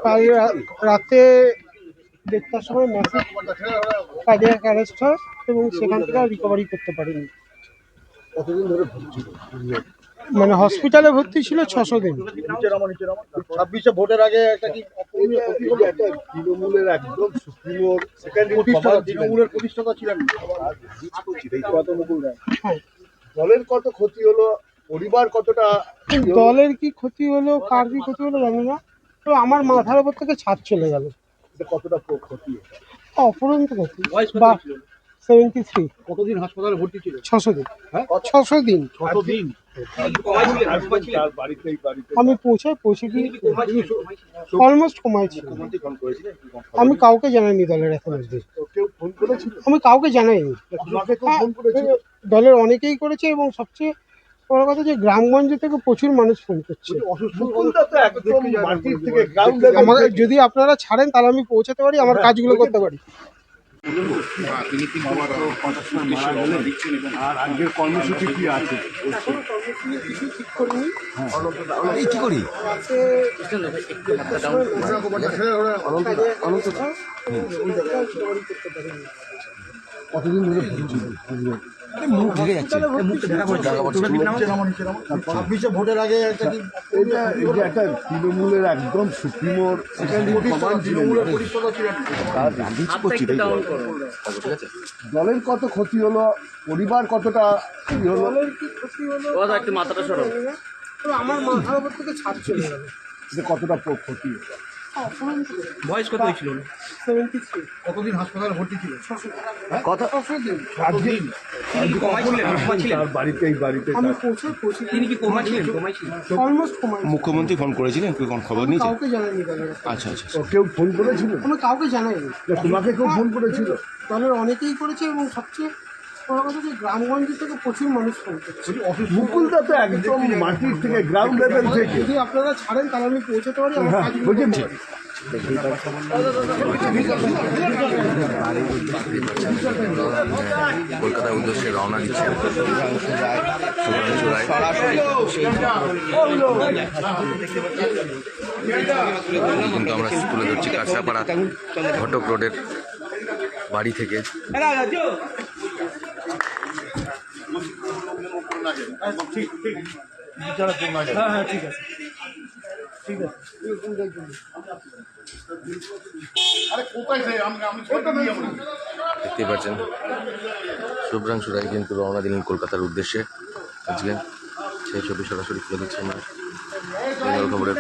কাল রাতে 1:30টার সময় ম্যাসিভ কার্ডিয়াক অ্যারেস্ট হয় এবং সেখান থেকে আর রিকভারি করতে পারেনি। কতদিন ধরে ভুগছিল? মানে হসপিটালে ভর্তি ছিল 600 দিন। 26শে ভোটের আগে একটা কি একটা তৃণমূলের একদম সুপ্রিমো তৃণমূলের প্রতিষ্ঠাতা ছিলেন হ্যাঁ, দলের কত ক্ষতি হলো, পরিবার কতটা দলের কি ক্ষতি হলো, কার কি ক্ষতি হলো জানি না, তো আমার মাথার উপর থেকে ছাদ চলে গেল। কতটা ক্ষতি? অপরন্ত ক্ষতি। বা 73। কতদিন হাসপাতালে ভর্তি ছিল? 600 দিন। হ্যাঁ, 600 দিন। কতদিন? আমি পৌঁছে কি অলমোস্ট কমাই ছিল। আমি কাউকে জানাইনি দলের এখন অবধি। কেউ ফোন করেছিল? আমি কাউকে জানাইনি। তোমাকে কেউ ফোন করেছিল? দলের অনেকেই করেছে এবং সবচেয়ে বড় কথা যে গ্রামগঞ্জ থেকে প্রচুর মানুষ ফোন করছে। মুকুলদা তো একদম মাটির থেকে গ্রাউন্ড লেভেল আমাকে যদি আপনারা ছাড়েন তাহলে আমি পৌঁছাতে পারি, আমার কাজগুলো করতে পারি। আর আজকের কর্মসূচি কি আছে? কি করি কতদিন ধরে ভুগছিল? মুখ ঢেকে যাচ্ছে। 26শে ভোটের আগে একটা কি এটা একটা তৃণমূলের একদম সুপ্রিমো তৃণমূলের প্রতিষ্ঠাতা ছিলেন। দলের কত ক্ষতি হলো, পরিবার কতটা কি হলো? দলের কি ক্ষতি হলো একটু মাথাটা সরাও। তো আমার মাথার উপর থেকে ছাদ চলে গেল। কতটা ক্ষতি হলো? বয়স কত হয়েছিল? 73। কতদিন হাসপাতালে ভর্তি ছিল? কথা 600 দিন। বাড়িতে আমি পৌঁছে তিনি কি কোমা ছিলেন? কোমায় ছিলেন? অলমোস্ট কমাই। মুখ্যমন্ত্রী ফোন করেছিলেন, কেউ কোন খবর নিয়েছে? কাউকে জানাইনি দলের। আচ্ছা আচ্ছা। কেউ ফোন করেছিল? আমি কাউকে জানাইনি। তোমাকে কেউ ফোন করেছিল? দলের অনেকেই করেছে এবং সবচেয়ে বড় কথা যে গ্রামগঞ্জ থেকে প্রচুর মানুষ ফোন করছে। মুকুলদা তো একদম মাটির থেকে গ্রাউন্ড লেভেল থেকে যদি আপনারা ছাড়েন তাহলে আমি পৌঁছাতে পারি, আমার কাজগুলো করতে পারি। কলকাতার উদ্দেশ্যে রওনা দিচ্ছেন শুভ্রাংশু রায়। কিন্তু আমরা তুলে ধরছি কাঁচরাপাড়া ঘটক রোডের বাড়ি থেকে। দেখতে পাচ্ছেন শুভ্রাংশু রায় কিন্তু রওনা দিলেন কলকাতার উদ্দেশ্যে আজকে। সেই ছবি সরাসরি তুলে দিচ্ছি আমরা বেঙ্গল খবরের।